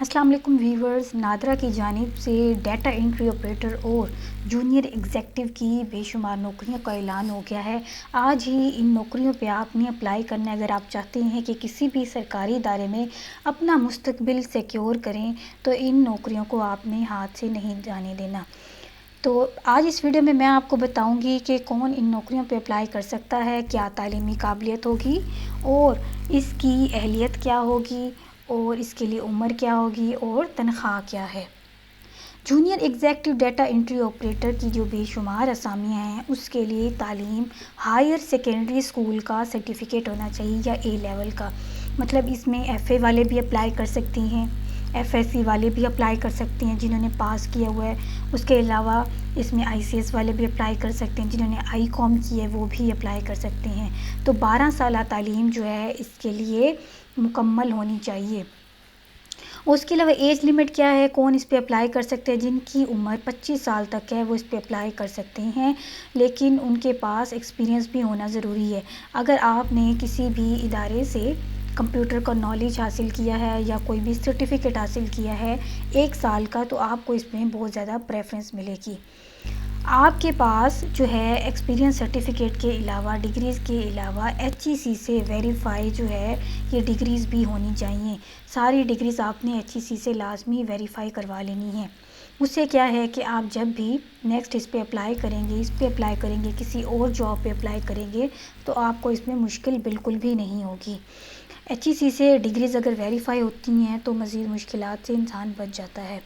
अस्सलाम वालेकुम व्यूवर्स। नादरा की जानिब से डाटा एंट्री ऑपरेटर और जूनियर एग्जेक्टिव की बेशुमार नौकरियों का ऐलान हो गया है। आज ही इन नौकरियों पे आपने अप्लाई करना है। अगर आप चाहते हैं कि किसी भी सरकारी इदारे में अपना मुस्तकबिल सिक्योर करें तो इन नौकरियों को आपने हाथ से नहीं जाने देना। तो आज इस वीडियो में मैं आपको बताऊंगी कि कौन इन नौकरियों पे अप्लाई कर सकता है, क्या तालीमी काबिलियत होगी और इसकी अहलियत क्या होगी और इसके लिए उम्र क्या होगी और तनख्वाह क्या है। Junior executive data entry operator की जो बेशुमार असामियाँ हैं उसके लिए तालीम हायर सेकेंडरी स्कूल का सर्टिफिकेट होना चाहिए या ए लेवल का। मतलब इसमें FA वाले भी अप्लाई कर सकती हैं, FSC वाले भी अप्लाई कर सकते हैं जिन्होंने पास किया हुआ है। उसके अलावा इसमें ICS वाले भी अप्लाई कर सकते हैं, जिन्होंने ICOM की है वो भी अप्लाई कर सकते हैं। तो 12 साल तालीम जो है इसके लिए मुकम्मल होनी चाहिए। उसके अलावा एज लिमिट क्या है, कौन इस पे अप्लाई कर सकते हैं? जिनकी उम्र 25 साल तक है वो इस पे अप्लाई कर सकते हैं, लेकिन उनके पास एक्सपीरियंस भी होना ज़रूरी है। अगर आपने किसी भी इदारे से कंप्यूटर का नॉलेज हासिल किया है या कोई भी सर्टिफिकेट हासिल किया है 1 साल का, तो आपको इसमें बहुत ज़्यादा प्रेफरेंस मिलेगी। आपके पास जो है एक्सपीरियंस सर्टिफिकेट के अलावा, डिग्रीज़ के अलावा HEC से वेरीफाई जो है ये डिग्रीज़ भी होनी चाहिए। सारी डिग्रीज़ आपने HEC से लाजमी वेरीफाई करवा लेनी है। उससे क्या है कि आप जब भी नेक्स्ट इस पे अप्लाई करेंगे, किसी और जॉब पे अप्लाई करेंगे तो आपको इसमें मुश्किल बिल्कुल भी नहीं होगी। HEC से डिग्रीज़ अगर वेरीफाई होती हैं तो मज़ीद मुश्किलात से इंसान बच जाता है।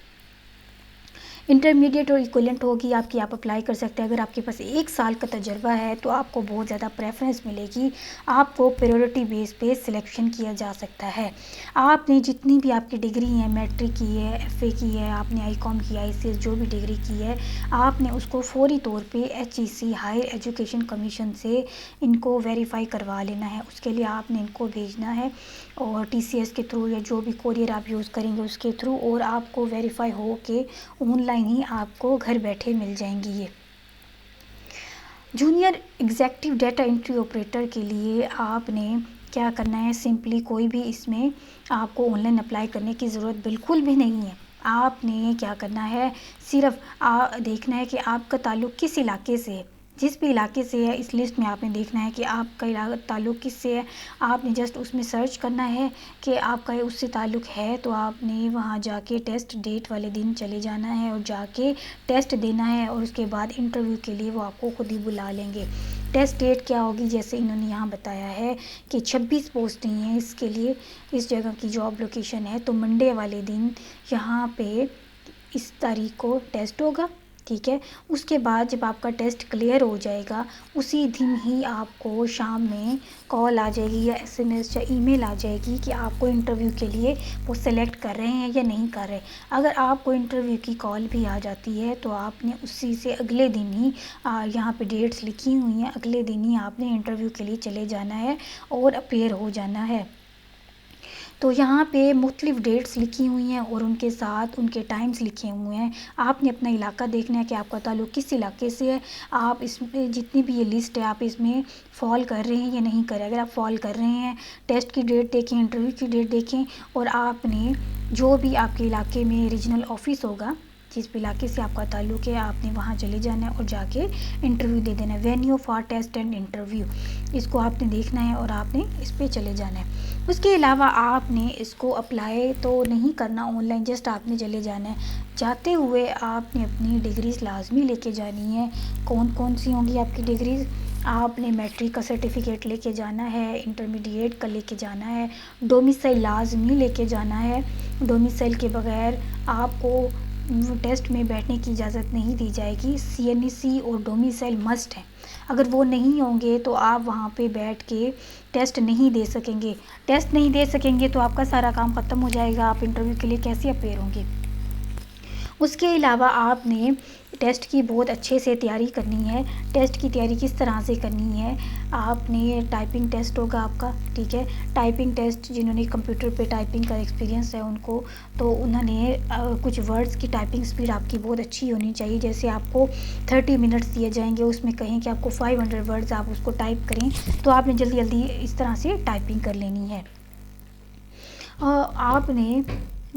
इंटरमीडिएट और इक्विवेलेंट होगी आपकी, आप अप्लाई कर सकते हैं। अगर आपके पास 1 साल का तजर्बा है तो आपको बहुत ज़्यादा प्रेफरेंस मिलेगी, आपको प्रायोरिटी बेस पे सिलेक्शन किया जा सकता है। आपने जितनी भी आपकी डिग्री है, मैट्रिक की है, FA की है, आपने ICOM की, ICS जो भी डिग्री की है, आपने उसको फौरी तौर पे HEC हायर एजुकेशन कमीशन से इनको वेरीफाई करवा लेना है। उसके लिए आपने इनको भेजना है और TCS के थ्रू या जो भी कोरियर आप यूज़ करेंगे उसके थ्रू, और आपको वेरीफाई हो के ऑनलाइन ही आपको घर बैठे मिल जाएंगी। ये junior executive data entry operator के लिए आपने क्या करना है, सिंपली कोई भी इसमें आपको ऑनलाइन अप्लाई करने की ज़रूरत बिल्कुल भी नहीं है। आपने क्या करना है, सिर्फ देखना है कि आपका ताल्लुक़ किस इलाके से है। जिस भी इलाके से है इस लिस्ट में आपने देखना है कि आपका ताल्लुक़ किस से है। आपने जस्ट उसमें सर्च करना है कि आपका उससे ताल्लुक़ है, तो आपने वहाँ जाके टेस्ट डेट वाले दिन चले जाना है और जाके टेस्ट देना है, और उसके बाद इंटरव्यू के लिए वो आपको खुद ही बुला लेंगे। टेस्ट डेट क्या होगी, जैसे इन्होंने यहाँ बताया है कि 26 पोस्टें हैं इसके लिए, इस जगह की जॉब लोकेशन है, तो मंडे वाले दिन यहाँ पे इस तारीख को टेस्ट होगा, ठीक है। उसके बाद जब आपका टेस्ट क्लियर हो जाएगा उसी दिन ही आपको शाम में कॉल आ जाएगी या SMS या ईमेल आ जाएगी कि आपको इंटरव्यू के लिए वो सेलेक्ट कर रहे हैं या नहीं कर रहे। अगर आपको इंटरव्यू की कॉल भी आ जाती है तो आपने उसी से अगले दिन ही यहाँ पे डेट्स लिखी हुई हैं, अगले दिन ही आपने इंटरव्यू के लिए चले जाना है और अपेयर हो जाना है। तो यहाँ पे मुख्तलिफ़ डेट्स लिखी हुई हैं और उनके साथ उनके टाइम्स लिखे हुए हैं। आपने अपना इलाका देखना है कि आपका ताल्लुक़ किस इलाके से है। आप इसमें जितनी भी ये लिस्ट है आप इसमें फॉल कर रहे हैं या नहीं कर रहे। अगर आप फॉल कर रहे हैं, टेस्ट की डेट देखें, इंटरव्यू की डेट देखें, और आपने जो भी आपके इलाके में रीजनल ऑफिस होगा, जिस भी इलाके से आपका ताल्लुक़ है, आपने वहाँ चले जाना है और जाके इंटरव्यू दे देना है। Venue for test and interview, इसको आपने देखना है और आपने इस पर चले जाना है। उसके अलावा आपने इसको अप्लाई तो नहीं करना ऑनलाइन, जस्ट आपने चले जाना है। जाते हुए आपने अपनी डिग्रीज़ लाजमी लेके जानी है। कौन कौन सी होंगी आपकी डिग्रीज़? आपने मैट्रिक का सर्टिफिकेट लेके जाना है, इंटरमीडिएट का लेके जाना है, डोमिसाइल लाजमी लेके जाना है। डोमिसाइल के बगैर आपको टेस्ट में बैठने की इजाज़त नहीं दी जाएगी। CNEC और डोमिसाइल मस्ट है, अगर वो नहीं होंगे तो आप वहाँ पे बैठ के टेस्ट नहीं दे सकेंगे। टेस्ट नहीं दे सकेंगे तो आपका सारा काम ख़त्म हो जाएगा, आप इंटरव्यू के लिए कैसे अपेयर होंगे। उसके अलावा आपने टेस्ट की बहुत अच्छे से तैयारी करनी है। टेस्ट की तैयारी किस तरह से करनी है, आपने टाइपिंग टेस्ट होगा आपका, ठीक है। टाइपिंग टेस्ट, जिन्होंने कंप्यूटर पे टाइपिंग का एक्सपीरियंस है उनको, तो उन्होंने कुछ वर्ड्स की टाइपिंग स्पीड आपकी बहुत अच्छी होनी चाहिए। जैसे आपको 30 मिनट्स दिए जाएंगे, उसमें कहें कि आपको 500 वर्ड्स आप उसको टाइप करें, तो आपने जल्दी जल्दी इस तरह से टाइपिंग कर लेनी है। आपने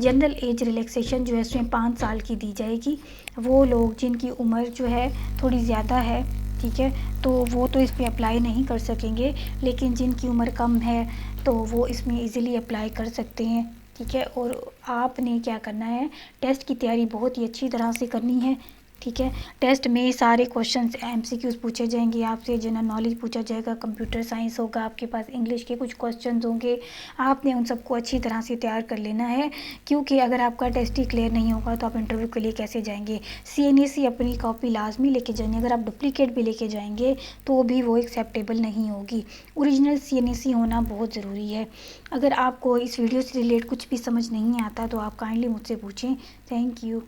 جنرل ایج ریلیکسیشن جو ہے اس میں 5 سال کی دی جائے گی. وہ لوگ جن کی عمر جو ہے تھوڑی زیادہ ہے، ٹھیک ہے، تو وہ تو اس پہ اپلائی نہیں کر سکیں گے، لیکن جن کی عمر کم ہے تو وہ اس میں ایزیلی اپلائی کر سکتے ہیں، ٹھیک ہے. اور آپ نے کیا کرنا ہے، ٹیسٹ کی تیاری بہت ہی اچھی طرح سے کرنی ہے، ٹھیک ہے. ٹیسٹ میں سارے کوشچنز MCQs پوچھے جائیں گے آپ سے، جنرل نالج پوچھا جائے گا، کمپیوٹر سائنس ہوگا آپ کے پاس، انگلش کے کچھ کوشچنز ہوں گے. آپ نے ان سب کو اچھی طرح سے تیار کر لینا ہے، کیونکہ اگر آپ کا ٹیسٹ ہی کلیئر نہیں ہوگا تو آپ انٹرویو کے لیے کیسے جائیں گے. CNAC اپنی کاپی لازمی لے کے جائیں گے، اگر آپ ڈپلیکیٹ بھی لے کے جائیں گے تو بھی وہ ایکسیپٹیبل نہیں ہوگی. اوریجنل CNAC ہونا بہت ضروری ہے. اگر آپ کو اس ویڈیو سے ریلیٹ کچھ بھی سمجھ نہیں آتا تو آپ کائنڈلی مجھ سے پوچھیں. Thank you.